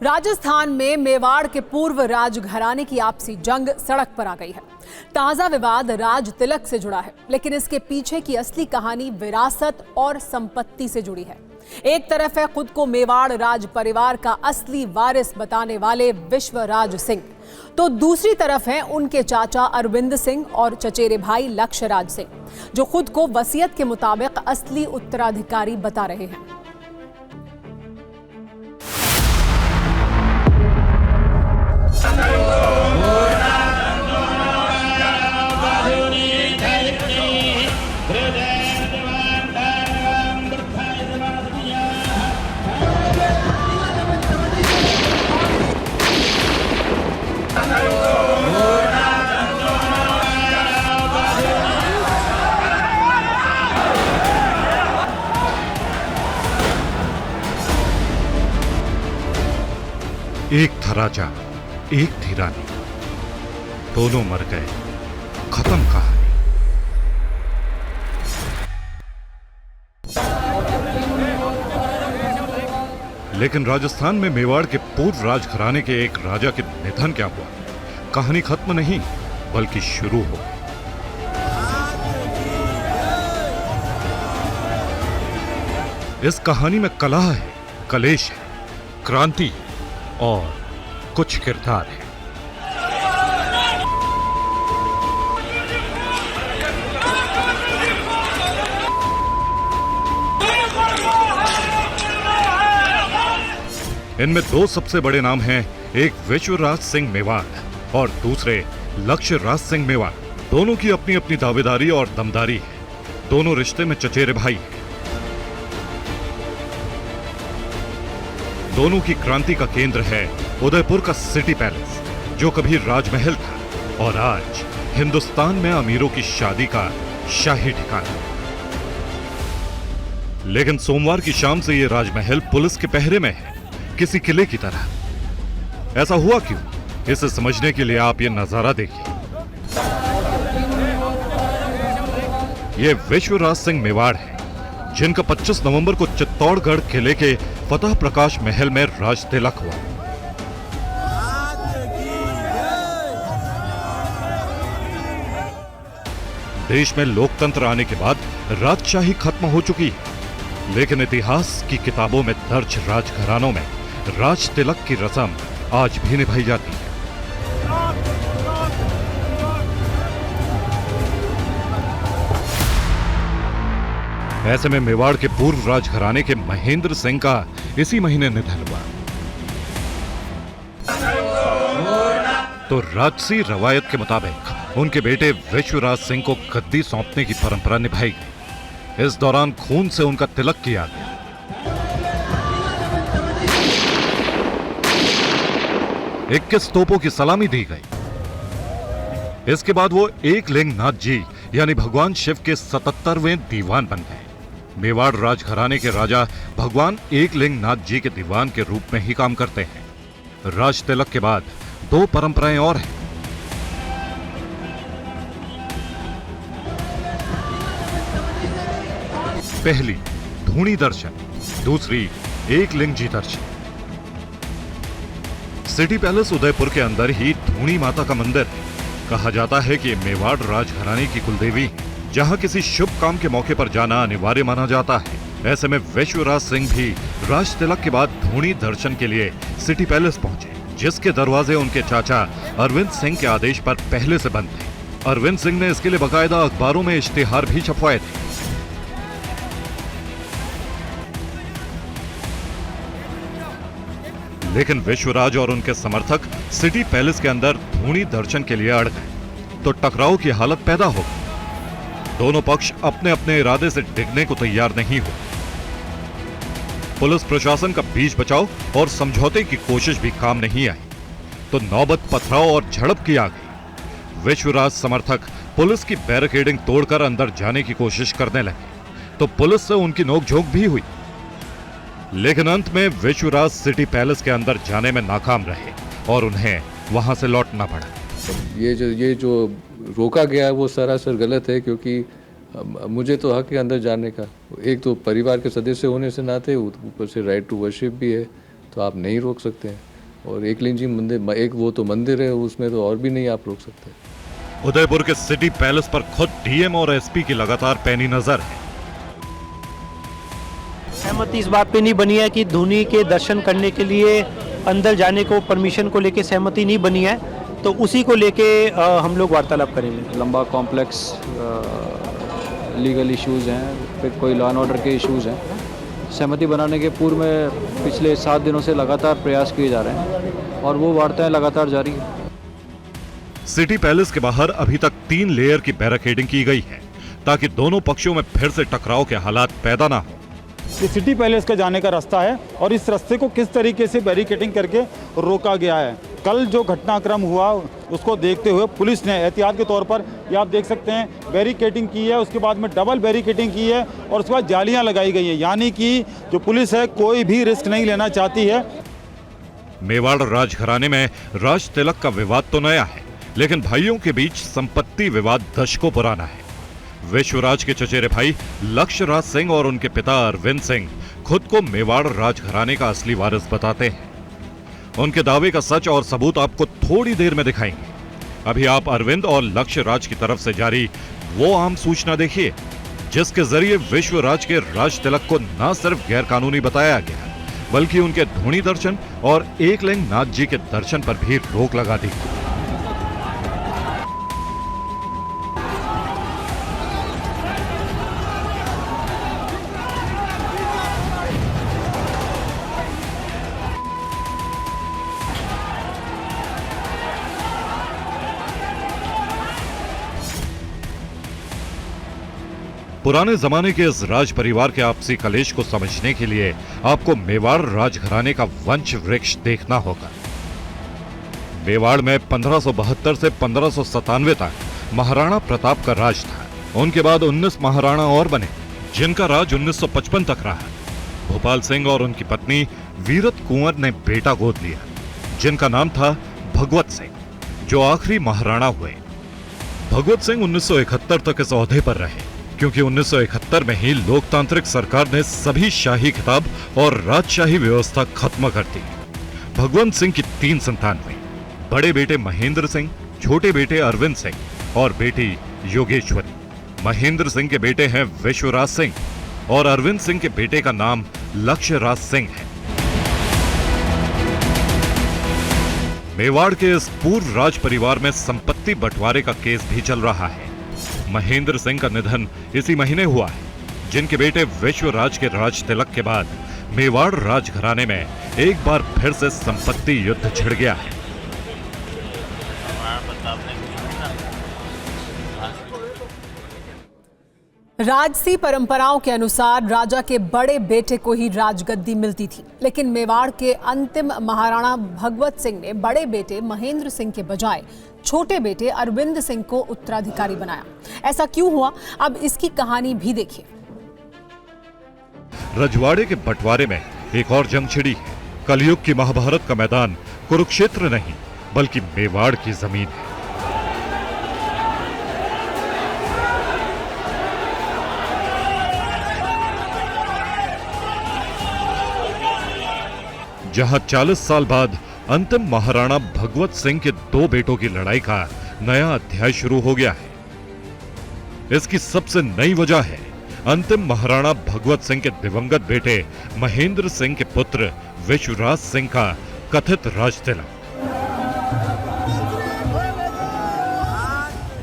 राजस्थान में मेवाड़ के पूर्व राजघराने की आपसी जंग सड़क पर आ गई है। ताजा विवाद राज तिलक से जुड़ा है, लेकिन इसके पीछे की असली कहानी विरासत और संपत्ति से जुड़ी है। एक तरफ है खुद को मेवाड़ राज परिवार का असली वारिस बताने वाले विश्वराज सिंह, तो दूसरी तरफ है उनके चाचा अरविंद सिंह और चचेरे भाई लक्ष्यराज सिंह, जो खुद को वसीयत के मुताबिक असली उत्तराधिकारी बता रहे हैं। एक था राजा, एक थी रानी, दोनों मर गए, खत्म कहानी। लेकिन राजस्थान में मेवाड़ के पूर्व राजघराने के एक राजा के निधन क्या हुआ, कहानी खत्म नहीं बल्कि शुरू हो गई। इस कहानी में कलह है, कलेश है, क्रांति और कुछ किरदार है। इनमें दो सबसे बड़े नाम हैं, एक विश्वराज सिंह मेवाड़ और दूसरे लक्ष्यराज सिंह मेवाड़। दोनों की अपनी अपनी दावेदारी और दमदारी है। दोनों रिश्ते में चचेरे भाई हैं। दोनों की क्रांति का केंद्र है उदयपुर का सिटी पैलेस, जो कभी राजमहल था और आज हिंदुस्तान में अमीरों की शादी का शाही ठिकाना। लेकिन सोमवार की शाम से यह राजमहल पुलिस के पहरे में है, किसी किले की तरह। ऐसा हुआ क्यों, इसे समझने के लिए आप ये नजारा देखिए। यह विश्वराज सिंह मेवाड़ है, जिनका 25 नवंबर को चित्तौड़गढ़ किले के फतह प्रकाश महल में राज तिलक हुआ। देश में लोकतंत्र आने के बाद राजशाही खत्म हो चुकी है, लेकिन इतिहास की किताबों में दर्ज राजघरानों में राज तिलक की रस्म आज भी निभाई जाती है। ऐसे में मेवाड़ के पूर्व राजघराने के महेंद्र सिंह का इसी महीने निधन हुआ। तो राजसी रवायत के मुताबिक उनके बेटे विश्वराज सिंह को गद्दी सौंपने की परंपरा निभाई गई। इस दौरान खून से उनका तिलक किया गया। इक्कीस तोपों की सलामी दी गई। इसके बाद वो एकलिंग नाथ जी यानी भगवान शिव के 77वें दीवान बन गए। मेवाड़ राजघराने के राजा भगवान एकलिंग नाथ जी के दीवान के रूप में ही काम करते हैं। राज तिलक के बाद दो परंपराएं और हैं। पहली धूणी दर्शन, दूसरी एकलिंग जी दर्शन। सिटी पैलेस उदयपुर के अंदर ही धूणी माता का मंदिर है। कहा जाता है कि मेवाड़ राजघराने की कुलदेवी है, जहां किसी शुभ काम के मौके पर जाना अनिवार्य माना जाता है। ऐसे में विश्वराज सिंह भी राज तिलक के बाद धूणी दर्शन के लिए सिटी पैलेस पहुंचे, जिसके दरवाजे उनके चाचा अरविंद सिंह के आदेश पर पहले से बंद थे। अरविंद सिंह ने इसके लिए बाकायदा अखबारों में इश्तिहार भी छपवाए थे। लेकिन विश्वराज और उनके समर्थक सिटी पैलेस के अंदर धूणी दर्शन के लिए अड़ गए, तो टकराव की हालत पैदा हो गई। दोनों पक्ष अपने अपने इरादे से डिगने को तैयार नहीं हुए। पुलिस प्रशासन का बीच बचाव और समझौते की कोशिश भी काम नहीं आई, तो नौबत पथराव और झड़प की आ गई। विश्वराज समर्थक पुलिस की बैरिकेडिंग तोड़कर अंदर जाने की कोशिश करने लगे, तो पुलिस से उनकी नोकझोंक भी हुई। लेकिन अंत में विश्वराज सिटी पैलेस के अंदर जाने में नाकाम रहे और उन्हें वहां से लौटना पड़ा। ये जो रोका गया है वो सरासर गलत है, क्योंकि मुझे तो हक है अंदर जाने का। एक तो परिवार के सदस्य होने से नाते, ऊपर से राइट टू वर्शिप भी है, तो आप नहीं रोक सकते हैं। और एकलिंगी मंदिर, एक वो तो मंदिर है, उसमें तो और भी नहीं आप रोक सकते। उदयपुर के सिटी पैलेस पर खुद डीएम और एसपी की लगातार पैनी नजर है। सहमति इस बात पे नहीं बनी है कि धोनी के दर्शन करने के लिए अंदर जाने को परमिशन को लेके सहमति नहीं बनी है, तो उसी को लेके हम लोग वार्तालाप करेंगे। लंबा कॉम्प्लेक्स लीगल इश्यूज़ हैं, फिर कोई लॉ एंड ऑर्डर के इश्यूज़ हैं। सहमति बनाने के पूर्व में पिछले 7 दिनों से लगातार प्रयास किए जा रहे हैं और वो वार्ताएं लगातार जारी है। सिटी पैलेस के बाहर अभी तक 3 लेयर की बैरिकेडिंग की गई है ताकि दोनों पक्षों में फिर से टकराव के हालात पैदा ना हो। ये सिटी पैलेस का जाने का रास्ता है और इस रास्ते को किस तरीके से बैरिकेडिंग करके रोका गया है। कल जो घटनाक्रम हुआ उसको देखते हुए पुलिस ने एहतियात के तौर पर, ये आप देख सकते हैं, बैरिकेडिंग की है, उसके बाद में डबल बैरिकेडिंग की है और उसके बाद जालियां लगाई गई है। यानी कि जो पुलिस है कोई भी रिस्क नहीं लेना चाहती है। मेवाड़ राजघराने में राज तिलक का विवाद तो नया है, लेकिन भाइयों के बीच संपत्ति विवाद दशकों पुराना है। विश्वराज के चचेरे भाई लक्ष्य राज सिंह और उनके पिता अरविंद सिंह खुद को मेवाड़ राजघराने का असली वारिस बताते हैं। उनके दावे का सच और सबूत आपको थोड़ी देर में दिखाएंगे। अभी आप अरविंद और लक्ष्य राज की तरफ से जारी वो आम सूचना देखिए जिसके जरिए विश्वराज के राज तिलक को न सिर्फ गैर कानूनी बताया गया, बल्कि उनके धोनी दर्शन और एकलिंग नाथ जी के दर्शन पर भी रोक लगा दी। पुराने जमाने के इस राज परिवार के आपसी कलेश को समझने के लिए आपको मेवाड़ राजघराने का वंश वृक्ष देखना होगा। मेवाड़ में 1572 से 1597 तक महाराणा प्रताप का राज था। उनके बाद 19 महाराणा और बने जिनका राज 1955 तक रहा। भोपाल सिंह और उनकी पत्नी वीरत कुंवर ने बेटा गोद लिया जिनका नाम था भगवत सिंह, जो आखिरी महाराणा हुए। भगवत सिंह 1971 तक इस ओहदे पर रहे क्योंकि 1971 में ही लोकतांत्रिक सरकार ने सभी शाही खिताब और राजशाही व्यवस्था खत्म कर दी। भगवंत सिंह की 3 संतान हुई। बड़े बेटे महेंद्र सिंह, छोटे बेटे अरविंद सिंह और बेटी योगेश्वरी। महेंद्र सिंह के बेटे हैं विश्वराज सिंह और अरविंद सिंह के बेटे का नाम लक्ष्य राज सिंह है। मेवाड़ के इस पूर्व राज परिवार में संपत्ति बंटवारे का केस भी चल रहा है। महेंद्र सिंह का निधन इसी महीने हुआ है, जिनके बेटे विश्वराज के राज तिलक के बाद मेवाड़ राजघराने में एक बार फिर से संपत्ति युद्ध छिड़ गया है। राजसी परंपराओं के अनुसार राजा के बड़े बेटे को ही राजगद्दी मिलती थी, लेकिन मेवाड़ के अंतिम महाराणा भगवत सिंह ने बड़े बेटे महेंद्र सिंह के बजाय छोटे बेटे अरविंद सिंह को उत्तराधिकारी बनाया। ऐसा क्यों हुआ, अब इसकी कहानी भी देखिए। रजवाड़े के बंटवारे में एक और जंग छिड़ी है। कलयुग की महाभारत का मैदान कुरुक्षेत्र नहीं बल्कि मेवाड़ की जमीन है। जहां 40 साल बाद अंतिम महाराणा भगवत सिंह के 2 बेटों की लड़ाई का नया अध्याय शुरू हो गया है। इसकी सबसे नई वजह है अंतिम महाराणा भगवत सिंह के दिवंगत बेटे महेंद्र सिंह के पुत्र विश्वराज सिंह का कथित राज तिलक,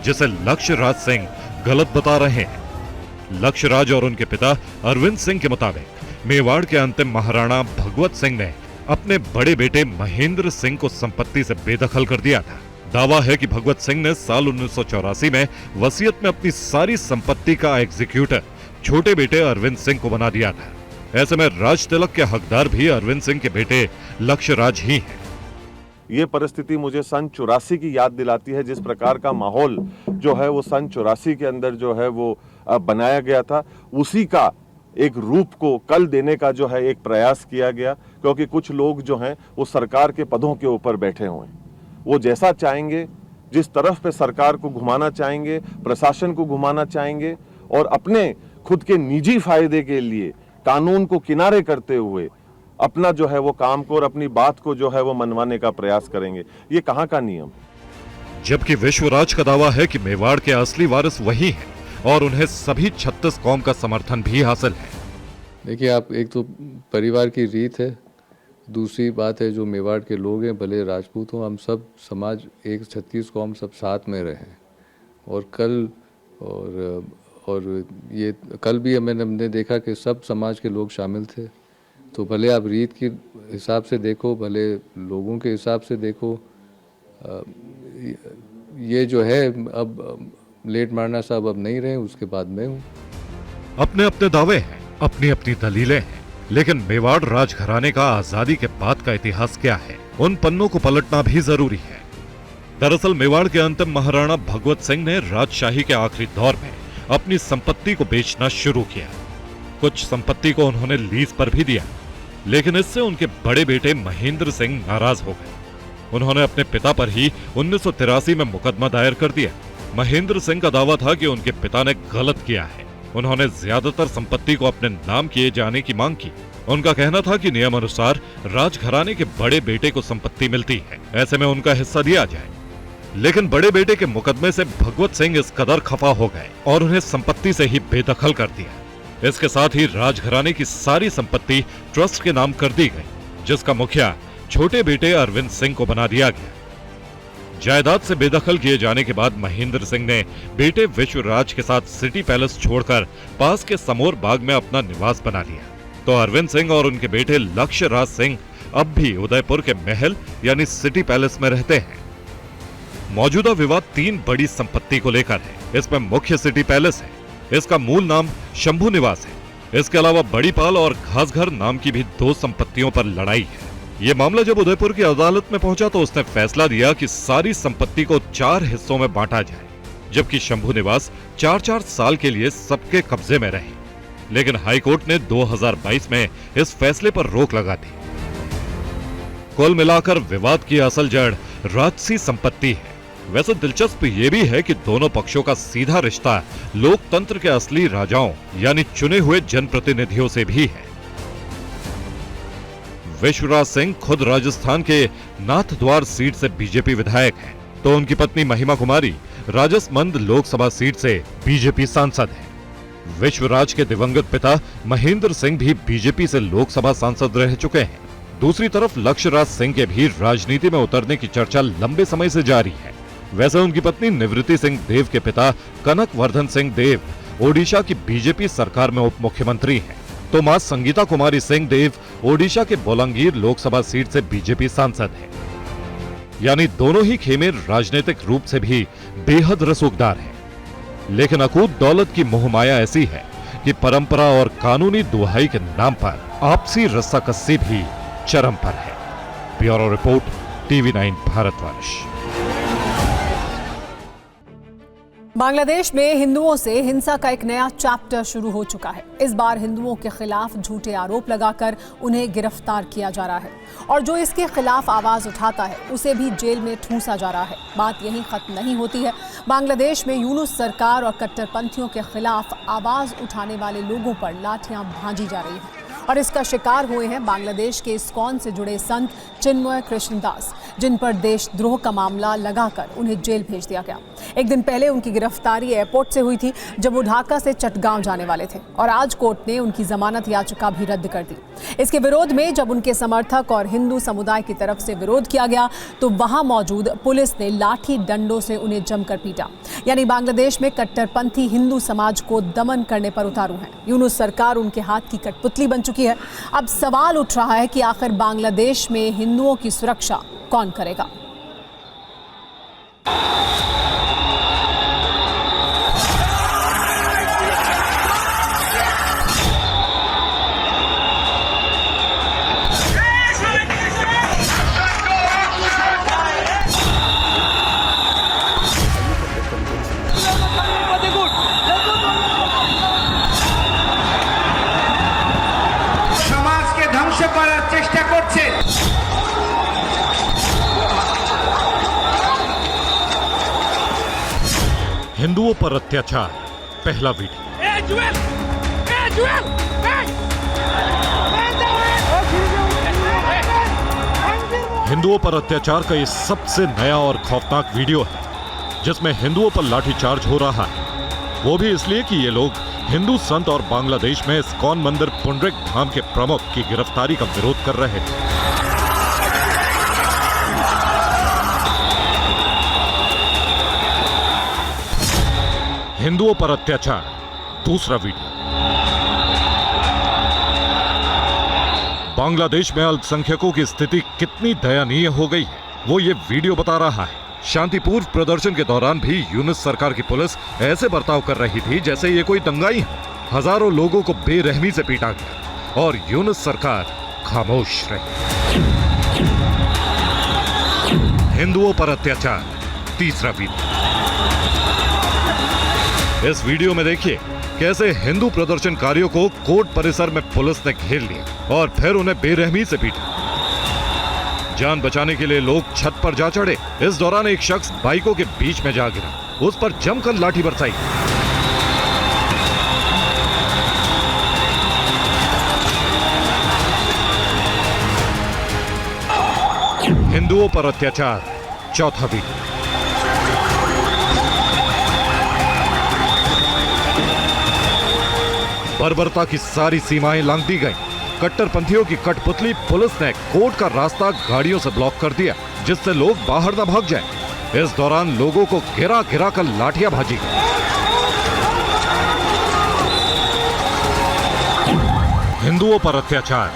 जिसे लक्ष्य राज सिंह गलत बता रहे हैं। लक्ष्य राज और उनके पिता अरविंद सिंह के मुताबिक मेवाड़ के अंतिम महाराणा भगवत सिंह ने अपने बड़े बेटे महेंद्र सिंह को संपत्ति से बेदखल कर दिया था। दावा है कि भगवत सिंह ने साल 1984 में वसीयत में अपनी सारी संपत्ति का एग्जीक्यूटर छोटे बेटे अरविंद सिंह को बना दिया था। ऐसे में राज तिलक के हकदार भी अरविंद सिंह के बेटे लक्ष्य राज ही हैं। ये परिस्थिति मुझे सन 84 की याद दिलाती है, जिस प्रकार का माहौल जो है वो सन 84 के अंदर जो है वो बनाया गया था, उसी का एक रूप को कल देने का जो है एक प्रयास किया गया। क्योंकि कुछ लोग जो हैं वो सरकार के पदों के ऊपर बैठे हुए हैं, वो जैसा चाहेंगे, जिस तरफ पे सरकार को घुमाना चाहेंगे, प्रशासन को घुमाना चाहेंगे और अपने खुद के निजी फायदे के लिए कानून को किनारे करते हुए अपना जो है वो काम को और अपनी बात को जो है वो मनवाने का प्रयास करेंगे। ये कहाँ का नियम? जबकि विश्वराज का दावा है कि मेवाड़ के असली वारिस वही हैं और उन्हें सभी 36 कौम का समर्थन भी हासिल है। देखिए, आप एक तो परिवार की रीत है, दूसरी बात है जो मेवाड़ के लोग हैं, भले राजपूत हों, हम सब समाज एक 36 कौम सब साथ में रहे। और कल और ये कल भी हमने देखा कि सब समाज के लोग शामिल थे। तो भले आप रीत के हिसाब से देखो, भले लोगों के हिसाब से देखो, ये जो है अब लेट मारना साहब अब नहीं रहे, उसके बाद मैं हूँ। अपने अपने दावे हैं, अपनी अपनी दलीलें हैं, लेकिन मेवाड़ राजघराने का आजादी के बाद का इतिहास क्या है, उन पन्नों को पलटना भी जरूरी है। दरअसल मेवाड़ के अंतिम महाराणा भगवत सिंह ने राजशाही के आखिरी दौर में अपनी संपत्ति को बेचना शुरू किया। कुछ संपत्ति को उन्होंने लीज पर भी दिया, लेकिन इससे उनके बड़े बेटे महेंद्र सिंह नाराज हो गए। उन्होंने अपने पिता पर ही 1983 में मुकदमा दायर कर दिया। महेंद्र सिंह का दावा था कि उनके पिता ने गलत किया है। उन्होंने ज्यादातर संपत्ति को अपने नाम किए जाने की मांग की। उनका कहना था कि नियम अनुसार राजघराने के बड़े बेटे को संपत्ति मिलती है, ऐसे में उनका हिस्सा दिया जाए। लेकिन बड़े बेटे के मुकदमे से भगवत सिंह इस कदर खफा हो गए और उन्हें संपत्ति से ही बेदखल कर दिया। इसके साथ ही राजघराने की सारी संपत्ति ट्रस्ट के नाम कर दी गई, जिसका मुखिया छोटे बेटे अरविंद सिंह को बना दिया गया। जायदाद से बेदखल किए जाने के बाद महेंद्र सिंह ने बेटे विश्वराज के साथ सिटी पैलेस छोड़कर पास के समोर बाग में अपना निवास बना लिया। तो अरविंद सिंह और उनके बेटे लक्ष्य राज सिंह अब भी उदयपुर के महल यानी सिटी पैलेस में रहते हैं। मौजूदा विवाद 3 बड़ी संपत्ति को लेकर है। इसमें मुख्य सिटी पैलेस है, इसका मूल नाम शंभू निवास है। इसके अलावा बड़ीपाल और घासघर नाम की भी 2 संपत्तियों पर लड़ाई है। ये मामला जब उदयपुर की अदालत में पहुंचा तो उसने फैसला दिया कि सारी संपत्ति को 4 हिस्सों में बांटा जाए, जबकि शंभू निवास 4-4 साल के लिए सबके कब्जे में रहे। लेकिन हाईकोर्ट ने 2022 में इस फैसले पर रोक लगा दी। कुल मिलाकर विवाद की असल जड़ राजसी संपत्ति है। वैसे दिलचस्प ये भी है कि दोनों पक्षों का सीधा रिश्ता लोकतंत्र के असली राजाओं यानी चुने हुए जनप्रतिनिधियों से भी है। विश्वराज सिंह खुद राजस्थान के नाथद्वार सीट से बीजेपी विधायक हैं, तो उनकी पत्नी महिमा कुमारी राजसमंद लोकसभा सीट से बीजेपी सांसद हैं। विश्वराज के दिवंगत पिता महेंद्र सिंह भी बीजेपी से लोकसभा सांसद रह चुके हैं। दूसरी तरफ लक्ष्यराज सिंह के भी राजनीति में उतरने की चर्चा लंबे समय से जारी है। वैसे उनकी पत्नी निवृत्ति सिंह देव के पिता कनक वर्धन सिंह देव ओडिशा की बीजेपी सरकार में उप मुख्यमंत्री हैं, तो मां संगीता कुमारी सिंह देव ओडिशा के बोलांगीर लोकसभा सीट से बीजेपी सांसद हैं। यानी दोनों ही खेमे राजनीतिक रूप से भी बेहद रसूखदार हैं। लेकिन अकूत दौलत की मोहमाया ऐसी है कि परंपरा और कानूनी दुहाई के नाम पर आपसी रस्साकस्सी भी चरम पर है। Bureau report, TV9 Bharatvarsh. Bangladesh में हिंदुओं से हिंसा का एक नया चैप्टर शुरू हो चुका है। इस बार हिंदुओं के खिलाफ झूठे आरोप लगाकर उन्हें गिरफ्तार किया जा रहा है और जो इसके खिलाफ आवाज उठाता है उसे भी जेल में ठूंसा जा रहा है। बात यहीं खत्म नहीं होती है। बांग्लादेश में यूनुस सरकार और कट्टरपंथियों के खिलाफ आवाज उठाने वाले लोगों पर लाठियां भांजी जा रही हैं और इसका शिकार हुए हैं बांग्लादेश के इस्कॉन से जुड़े संत चिन्मय कृष्णदास, जिन पर देशद्रोह का मामला लगाकर उन्हें जेल भेज दिया गया। एक दिन पहले उनकी गिरफ्तारी एयरपोर्ट से हुई थी जब वो ढाका से चटगांव जाने वाले थे और आज कोर्ट ने उनकी जमानत याचिका भी रद्द कर दी। इसके विरोध में जब उनके समर्थक और हिंदू समुदाय की तरफ से विरोध किया गया तो वहां मौजूद पुलिस ने लाठी डंडों से उन्हें जमकर पीटा। यानी बांग्लादेश में कट्टरपंथी हिंदू समाज को दमन करने पर उतारू हैं। यूनुस सरकार उनके हाथ की कठपुतली बन चुकी है। अब सवाल उठ रहा है कि आखिर बांग्लादेश में हिंदुओं की सुरक्षा कौन करेगा। हिंदुओं पर अत्याचार, पहला वीडियो। हिंदुओं पर अत्याचार का ये सबसे नया और खौफनाक वीडियो है, जिसमें हिंदुओं पर लाठीचार्ज हो रहा है। वो भी इसलिए कि ये लोग हिंदू संत और बांग्लादेश में इस्कॉन मंदिर पुंडरिक धाम के प्रमुख की गिरफ्तारी का विरोध कर रहे थे। हिंदुओं पर अत्याचार, दूसरा वीडियो। बांग्लादेश में अल्पसंख्यकों की स्थिति कितनी दयनीय हो गई है, वो ये वीडियो बता रहा है। शांतिपूर्ण प्रदर्शन के दौरान भी यूनुस सरकार की पुलिस ऐसे बर्ताव कर रही थी जैसे ये कोई दंगाई हो। हजारों लोगों को बेरहमी से पीटा गया और यूनुस सरकार खामोश रही। हिंदुओं पर अत्याचार, तीसरा वीडियो। इस वीडियो में देखिए कैसे हिंदू प्रदर्शनकारियों को कोर्ट परिसर में पुलिस ने घेर लिया और फिर उन्हें बेरहमी से पीटा। जान बचाने के लिए लोग छत पर जा चढ़े। इस दौरान एक शख्स बाइकों के बीच में जा गिरा, उस पर जमकर लाठी बरसाई। हिंदुओं पर अत्याचार, चौथा वीडियो। बर्बरता की सारी सीमाएं लांघ दी गई। कट्टरपंथियों की कठपुतली पुलिस ने कोर्ट का रास्ता गाड़ियों से ब्लॉक कर दिया, जिससे लोग बाहर न भाग जाएं। इस दौरान लोगों को गिरा गिरा कर लाठियां भाजी गई। हिंदुओं पर अत्याचार,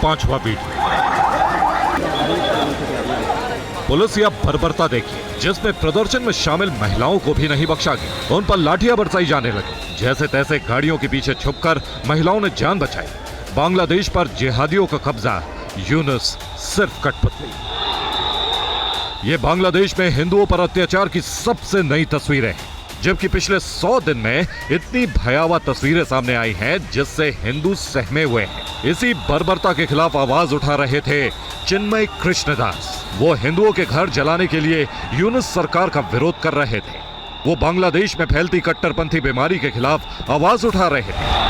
पांचवा वीडियो। पुलिस या बर्बरता देखिए, जिसमें प्रदर्शन में शामिल महिलाओं को भी नहीं बख्शा गया। उन पर लाठियां बरसाई जाने लगी। जैसे तैसे गाड़ियों के पीछे छुपकर महिलाओं ने जान बचाई। बांग्लादेश पर जिहादियों का कब्जा, यूनुस सिर्फ कठपुतली। ये बांग्लादेश में हिंदुओं पर अत्याचार की सबसे नई तस्वीरें हैं, जबकि पिछले 100 दिन में इतनी भयावह तस्वीरें सामने आई हैं जिससे हिंदू सहमे हुए हैं। इसी बर्बरता के खिलाफ आवाज उठा रहे थे चिन्मय कृष्णदास। वो हिंदुओं के घर जलाने के लिए यूनुस सरकार का विरोध कर रहे थे। वो बांग्लादेश में फैलती कट्टरपंथी बीमारी के खिलाफ आवाज उठा रहे थे।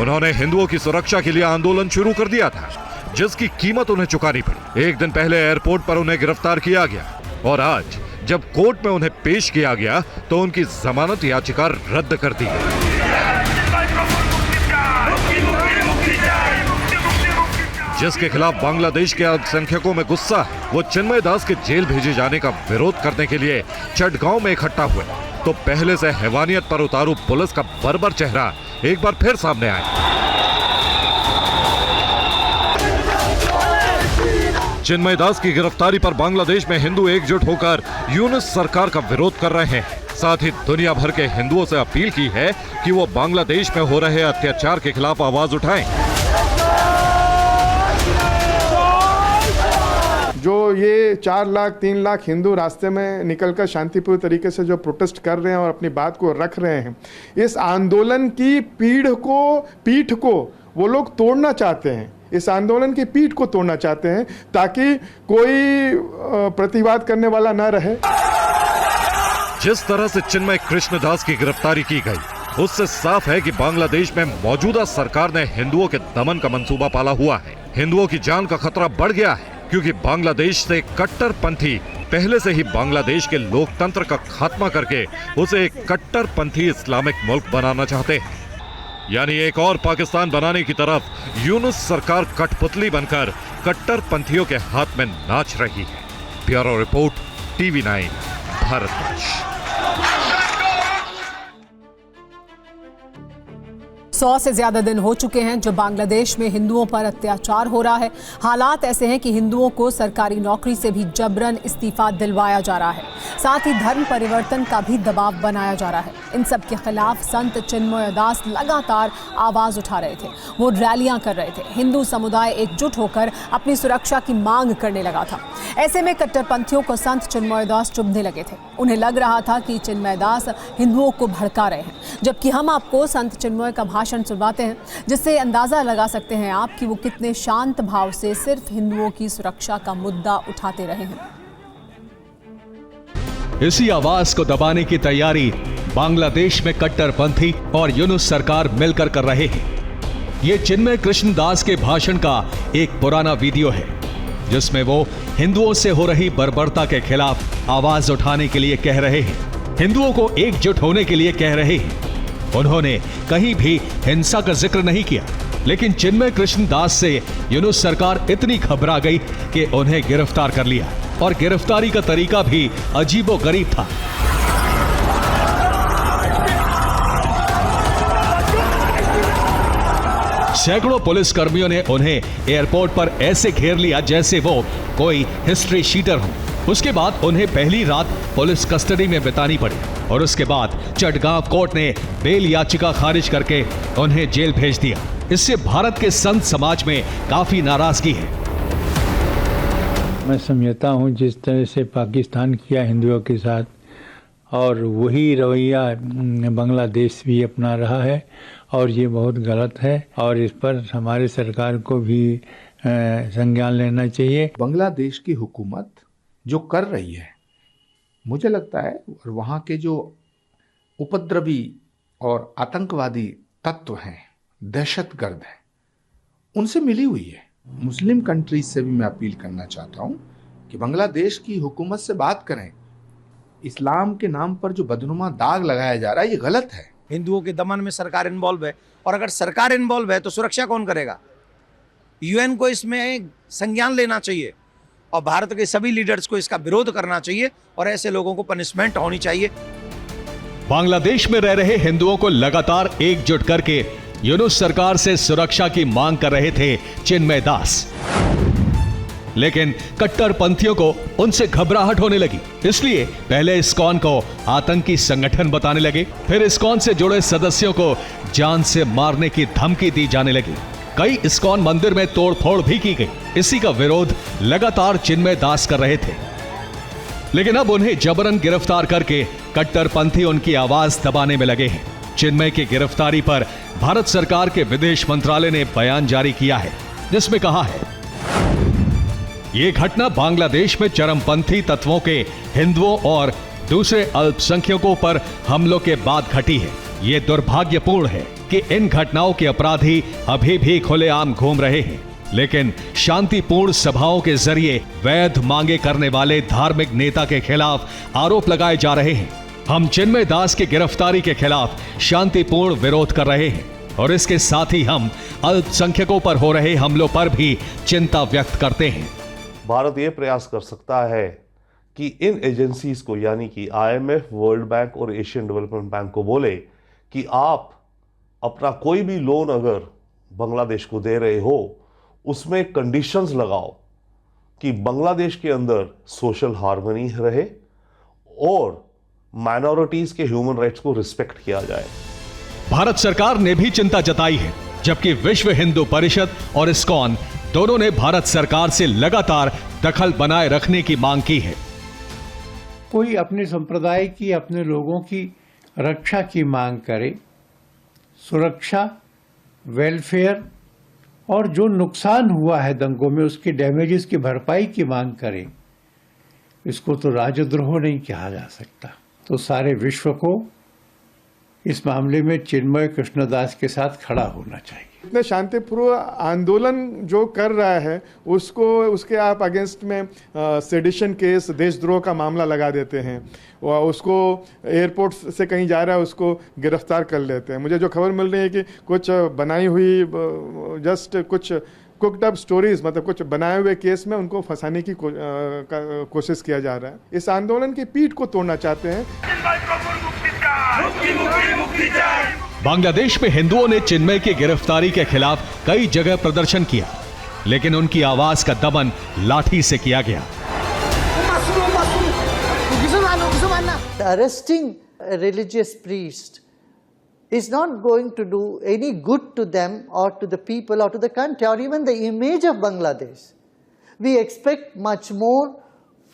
उन्होंने हिंदुओं की सुरक्षा के लिए आंदोलन शुरू कर दिया था, जिसकी कीमत उन्हें चुकानी पड़ी। एक दिन पहले एयरपोर्ट पर उन्हें गिरफ्तार किया गया और आज जब कोर्ट में उन्हें पेश किया गया तो उनकी जमानत याचिका रद्द कर दी गई। जिसके खिलाफ बांग्लादेश के अल्पसंख्यकों में गुस्सा है, वो चिन्मय दास के जेल भेजे जाने का विरोध करने के लिए चटगांव में इकट्ठा हुए। तो पहले से हैवानियत पर उतारू पुलिस का बर्बर चेहरा एक बार फिर सामने आया। चिन्मय दास की गिरफ्तारी पर बांग्लादेश में हिंदू एकजुट होकर यूनुस सरकार का विरोध कर रहे हैं। साथ ही दुनिया भर के हिंदुओं से अपील की है कि वो बांग्लादेश में हो रहे अत्याचार के खिलाफ आवाज उठाएं। जो ये 4 लाख 3 लाख हिंदू रास्ते में निकलकर शांतिपूर्ण तरीके से जो प्रोटेस्ट कर रहे हैं और अपनी बात को रख रहे हैं, इस आंदोलन की पीठ को वो लोग तोड़ना चाहते हैं। इस आंदोलन की पीठ को तोड़ना चाहते हैं ताकि कोई प्रतिवाद करने वाला ना रहे। जिस तरह से चिन्मय कृष्णदास की गिरफ्तारी की गई, उससे साफ है कि बांग्लादेश में मौजूदा सरकार ने हिंदुओं के दमन का मंसूबा पाला हुआ है। हिंदुओं की जान का खतरा बढ़ गया है, क्योंकि बांग्लादेश से कट्टरपंथी पहले से ही बांग्लादेश के लोकतंत्र का खात्मा करके उसे एक कट्टरपंथी इस्लामिक मुल्क बनाना चाहते हैं। यानी एक और पाकिस्तान बनाने की तरफ यूनुस सरकार कठपुतली बनकर कट्टरपंथियों के हाथ में नाच रही है। Bureau report, TV9 Bharatvarsh. 100 से ज्यादा दिन हो चुके हैं जब बांग्लादेश में हिंदुओं पर अत्याचार हो रहा है। हालात ऐसे हैं कि हिंदुओं को सरकारी नौकरी से भी जबरन इस्तीफा दिलवाया जा रहा है। साथ ही धर्म परिवर्तन का भी दबाव बनाया जा रहा है। इन सब के खिलाफ संत चिन्मय दास लगातार आवाज उठा रहे थे। वो रैलियां कर रहे थे। हिंदू समुदाय एकजुट होकर अपनी सुरक्षा की मांग करने लगा था। ऐसे में कट्टरपंथियों को संत चिन्मय दास चुभने लगे थे। उन्हें लग रहा था कि चिन्मय दास हिंदुओं को भड़का रहे हैं, जबकि हम आपको संत चिन्मय का भाषण सुनवाते हैं, जिससे अंदाजा लगा सकते हैं आप कि वो कितने शांत भाव से सिर्फ हिंदुओं की सुरक्षा का मुद्दा उठाते रहे हैं। इसी आवाज को दबाने की तैयारी बांग्लादेश में कट्टरपंथी और यूनुस सरकार मिलकर कर रहे हैं। ये चिन्मय कृष्णदास के भाषण का एक पुराना वीडियो है जिसमें वो हिंदुओं से हो रही बर्बरता के खिलाफ आवाज उठाने के लिए कह रहे हैं, हिंदुओं को एकजुट होने के लिए कह रहे हैं। उन्होंने कहीं भी हिंसा का जिक्र नहीं किया, लेकिन चिन्मय कृष्णदास से यूनुस सरकार इतनी घबरा गई कि उन्हें गिरफ्तार कर लिया और गिरफ्तारी का तरीका भी अजीबोगरीब था। सैकड़ों पुलिस कर्मियों ने उन्हें एयरपोर्ट पर ऐसे घेर लिया जैसे वो कोई हिस्ट्री शीटर हो। उसके बाद उन्हें पहली रात पुलिस कस्टडी में बितानी पड़ी और उसके बाद चटगांव कोर्ट ने बेल याचिका खारिज करके उन्हें जेल भेज दिया। इससे भारत के संत समाज में काफी नाराजगी है। मैं समझता हूं जिस तरह से पाकिस्तान किया हिंदुओं के साथ, और वही रवैया बांग्लादेश भी अपना रहा है और ये बहुत गलत है और इस पर हमारे सरकार को भी संज्ञान लेना चाहिए। बांग्लादेश की हुकूमत जो कर रही है, मुझे लगता है और वहाँ के जो उपद्रवी और आतंकवादी तत्व हैं, दहशतगर्द हैं, उनसे मिली हुई है। मुस्लिम कंट्रीज से भी मैं अपील करना चाहता हूँ कि बांग्लादेश की हुकूमत से बात करें। इस्लाम के नाम पर जो बदनुमा दाग लगाया जा रहा है, ये गलत है। हिंदुओं के दमन में सरकार इन्वॉल्व है, और अगर सरकार इन्वॉल्व है तो सुरक्षा कौन करेगा? यूएन को इसमें संज्ञान लेना चाहिए और भारत के सभी लीडर्स को इसका विरोध करना चाहिए और ऐसे लोगों को पनिशमेंट होनी चाहिए। बांग्लादेश में रह रहे हिंदुओं को लगातार एकजुट करके यूनुस सरकार से सुरक्षा की मांग कर रहे थे चिन्मय दास, लेकिन कट्टरपंथियों को उनसे घबराहट होने लगी। इसलिए पहले इस्कॉन को आतंकी संगठन बताने लगे, फिर इस्कॉन से जुड़े सदस्यों को जान से मारने की धमकी दी जाने लगी। कई इस्कॉन मंदिर में तोड़फोड़ भी की गई। इसी का विरोध लगातार चिन्मय दास कर रहे थे, लेकिन अब उन्हें जबरन गिरफ्तार करके कट्टरपंथी उनकी आवाज दबाने में लगे हैं। चिन्मय की गिरफ्तारी पर भारत सरकार के विदेश मंत्रालय ने बयान जारी किया है, जिसमें कहा है, ये घटना बांग्लादेश में चरमपंथी तत्वों के हिंदुओं और दूसरे अल्पसंख्यकों पर हमलों के बाद घटी है। ये दुर्भाग्यपूर्ण है कि इन घटनाओं के अपराधी अभी भी खुलेआम घूम रहे हैं, लेकिन शांतिपूर्ण सभाओं के जरिए वैध मांगे करने वाले धार्मिक नेता के खिलाफ आरोप लगाए जा रहे हैं। हम चिन्मय दास की गिरफ्तारी के खिलाफ शांतिपूर्ण विरोध कर रहे हैं और इसके साथ ही हम अल्पसंख्यकों पर हो रहे हमलों पर भी चिंता व्यक्त करते हैं। भारत ये प्रयास कर सकता है कि इन एजेंसीज को, यानी कि IMF, वर्ल्ड बैंक और एशियन डेवलपमेंट बैंक को बोले कि आप अपना कोई भी लोन अगर बांग्लादेश को दे रहे हो, उसमें कंडीशंस लगाओ कि बांग्लादेश के अंदर सोशल हार्मनी रहे और माइनॉरिटीज के ह्यूमन राइट्स को रिस्पेक्ट किया जाए। भारत सरकार ने भी चिंता जताई है, जबकि विश्व हिंदू परिषद और इस्कॉन दोनों ने भारत सरकार से लगातार दखल बनाए रखने की मांग की है। कोई अपने संप्रदाय की, अपने लोगों की रक्षा की मांग करे, सुरक्षा, वेलफेयर और जो नुकसान हुआ है दंगों में उसके डैमेजेस की भरपाई की मांग करे, इसको तो राजद्रोह नहीं कहा जा सकता। तो सारे विश्व को इस मामले में चिन्मय कृष्णदास के साथ खड़ा होना चाहिए। इतने शांतिपूर्ण आंदोलन जो कर रहा है उसको, उसके आप अगेंस्ट में सेडिशन केस, देशद्रोह का मामला लगा देते हैं, और उसको एयरपोर्ट से कहीं जा रहा है उसको गिरफ्तार कर लेते हैं। मुझे जो खबर मिल रही है कि कुछ बनाई हुई, जस्ट कुछ कुकड अप स्टोरीज, मतलब कुछ बनाए हुए केस में उनको फंसाने की कोशिश किया जा रहा है। इस आंदोलन की पीठ को तोड़ना चाहते हैं। बांग्लादेश में हिंदुओं ने चिन्मय की गिरफ्तारी के खिलाफ कई जगह प्रदर्शन किया, लेकिन उनकी आवाज का दमन लाठी से किया गया। Arresting a religious priest is not going to do any good to them or to the people or to the country or even the image of Bangladesh. We expect much more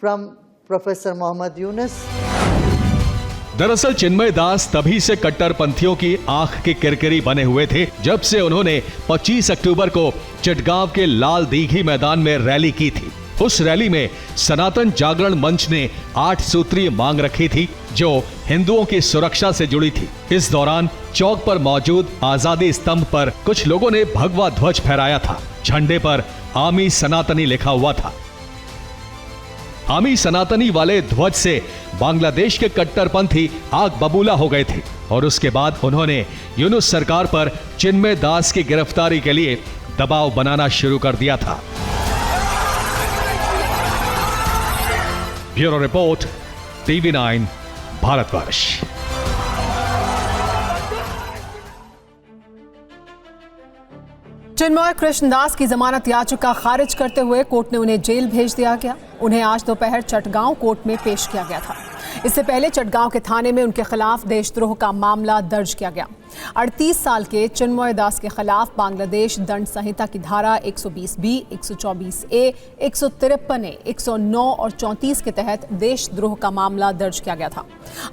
from Professor Mohammad Yunus. दरअसल चिन्मय दास तभी से कट्टरपंथियों की आंख के किरकिरी बने हुए थे जब से उन्होंने 25 अक्टूबर को चटगांव के लाल दीघी मैदान में रैली की थी। उस रैली में सनातन जागरण मंच ने 8 सूत्रीय मांग रखी थी जो हिंदुओं की सुरक्षा से जुड़ी थी। इस दौरान चौक पर मौजूद आजादी स्तंभ पर कुछ लोगों ने भगवा ध्वज फहराया था। झंडे पर आमी सनातनी लिखा हुआ था। आमी सनातनी वाले ध्वज से बांग्लादेश के कट्टरपंथी आग बबूला हो गए थे और उसके बाद उन्होंने यूनुस सरकार पर चिन्मय दास की गिरफ्तारी के लिए दबाव बनाना शुरू कर दिया था। Bureau report, TV9 Bharatvarsh. Chinmoy Krishnadas की जमानत याचिका खारिज करते हुए कोर्ट ने उन्हें जेल भेज दिया गया। उन्हें आज दोपहर चटगांव कोर्ट में पेश किया गया था। इससे पहले चटगांव के थाने में उनके खिलाफ देशद्रोह का मामला दर्ज किया गया। 38 साल के चिन्मय दास के खिलाफ बांग्लादेश दंड संहिता की धारा 120B, 124A, 153A, 109 और 34 के तहत देशद्रोह का मामला दर्ज किया गया था।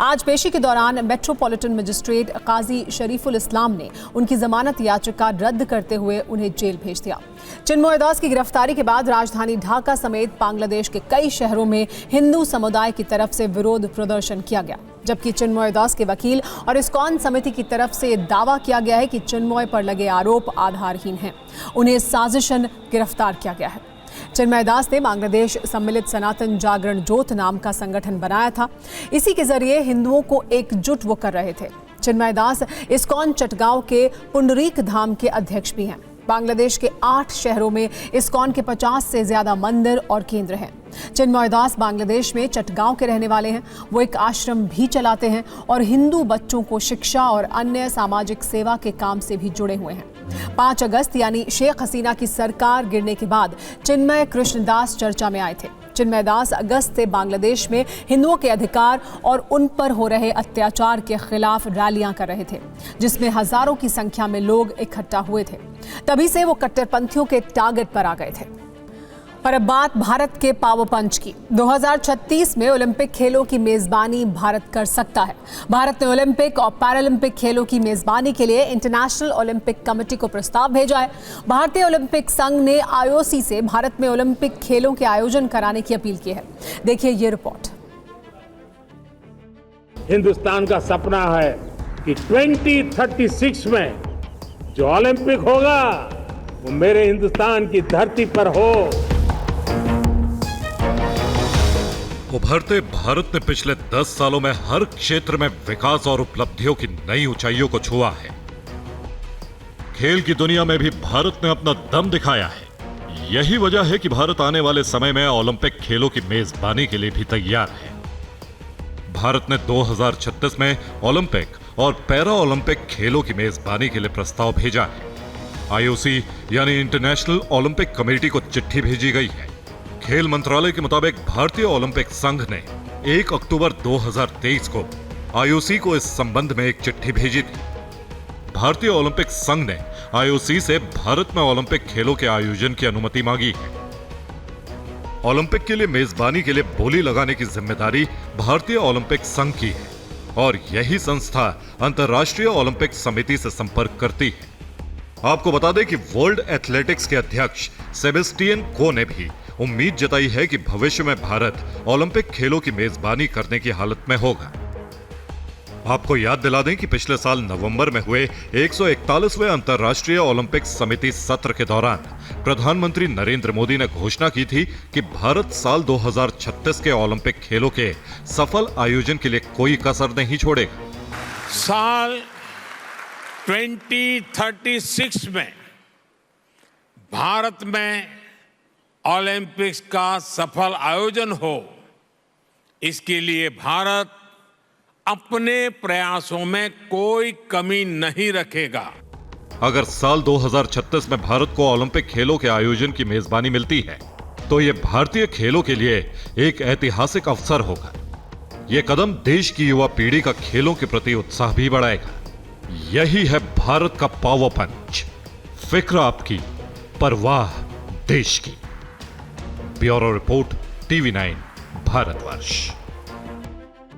आज पेशी के दौरान मेट्रोपॉलिटन मजिस्ट्रेट काजी शरीफुल इस्लाम ने उनकी जमानत याचिका रद्द करते हुए उन्हें जेल भेज दिया। चिन्मय दास की गिरफ्तारी के बाद राजधानी ढाका समेत बांग्लादेश के कई शहरों में हिंदू समुदाय की तरफ से विरोध प्रदर्शन किया गया, जबकि चिन्मय दास के वकील और इस्कॉन समिति की तरफ से दावा किया गया है कि चिन्मय पर लगे आरोप आधारहीन हैं। उन्हें साजिशन गिरफ्तार किया गया है। चिन्मय दास ने बांग्लादेश सम्मिलित सनातन जागरण जोत नाम का संगठन बनाया था। इसी के जरिए हिंदुओं को एकजुट वो कर रहे थे। चिन्मय दास इस्कॉन चटगांव के पुंडरीक धाम के अध्यक्ष भी हैं। बांग्लादेश के 8 शहरों में इस्कॉन के 50 से ज्यादा मंदिर और केंद्र हैं। चिन्मय दास बांग्लादेश में चटगांव के रहने वाले हैं। वो एक आश्रम भी चलाते हैं और हिंदू बच्चों को शिक्षा और अन्य सामाजिक सेवा के काम से भी जुड़े हुए हैं। 5 अगस्त यानी शेख हसीना की सरकार गिरने के बाद चिन्मय कृष्णदास चर्चा में आए थे। चिन्मय दास अगस्त से बांग्लादेश में हिंदुओं के अधिकार और उन पर हो रहे अत्याचार के खिलाफ रैलियां कर रहे थे, जिसमें हजारों की संख्या में लोग इकट्ठा हुए थे। तभी से वो कट्टरपंथियों के टारगेट पर आ गए थे। पर अब बात भारत के पावर पंच की। 2036 में ओलंपिक खेलों की मेजबानी भारत कर सकता है। भारत ने ओलंपिक और पैरालंपिक खेलों की मेजबानी के लिए इंटरनेशनल ओलंपिक कमेटी को प्रस्ताव भेजा है। भारतीय ओलंपिक संघ ने IOC से भारत में ओलंपिक खेलों के आयोजन कराने की अपील की है। देखिए ये रिपोर्ट। हिंदुस्तान का सपना है कि 2036 में जो ओलंपिक होगा वो मेरे हिंदुस्तान की धरती पर हो। उभरते भारत ने पिछले 10 सालों में हर क्षेत्र में विकास और उपलब्धियों की नई ऊंचाइयों को छुआ है। खेल की दुनिया में भी भारत ने अपना दम दिखाया है। यही वजह है कि भारत आने वाले समय में ओलंपिक खेलों की मेजबानी के लिए भी तैयार है। भारत ने 2036 में ओलंपिक और पैरा ओलंपिक खेलों की मेजबानी के लिए प्रस्ताव भेजा है। IOC यानी इंटरनेशनल ओलंपिक कमेटी को चिट्ठी भेजी गई है। खेल मंत्रालय के मुताबिक भारतीय ओलंपिक संघ ने 1 अक्टूबर 2023 को IOC को इस संबंध में एक चिट्ठी भेजी थी। भारतीय ओलंपिक संघ ने IOC से भारत में ओलंपिक खेलों के आयोजन की अनुमति मांगी है। ओलंपिक के लिए मेजबानी के लिए बोली लगाने की जिम्मेदारी भारतीय ओलंपिक संघ की है और यही संस्था अंतर्राष्ट्रीय ओलंपिक समिति से संपर्क करती है। आपको बता दें कि वर्ल्ड एथलेटिक्स के अध्यक्ष सेबेस्टियन को ने भी उम्मीद जताई है कि भविष्य में भारत ओलंपिक खेलों की मेजबानी करने की हालत में होगा। आपको याद दिला दें कि पिछले साल नवंबर में हुए 141वें अंतर्राष्ट्रीय ओलंपिक समिति सत्र के दौरान प्रधानमंत्री नरेंद्र मोदी ने घोषणा की थी कि भारत साल 2036 के ओलंपिक खेलों के सफल आयोजन के लिए कोई कसर नहीं छोड़ेगा। साल 2036 में भारत में ओलंपिक्स का सफल आयोजन हो, इसके लिए भारत अपने प्रयासों में कोई कमी नहीं रखेगा। अगर साल 2036 में भारत को ओलंपिक खेलों के आयोजन की मेजबानी मिलती है तो यह भारतीय खेलों के लिए एक ऐतिहासिक अवसर होगा। यह कदम देश की युवा पीढ़ी का खेलों के प्रति उत्साह भी बढ़ाएगा। यही है भारत का पावर पंच। फिक्र आपकी, परवाह देश की। Bureau report, TV9 Bharatvarsh.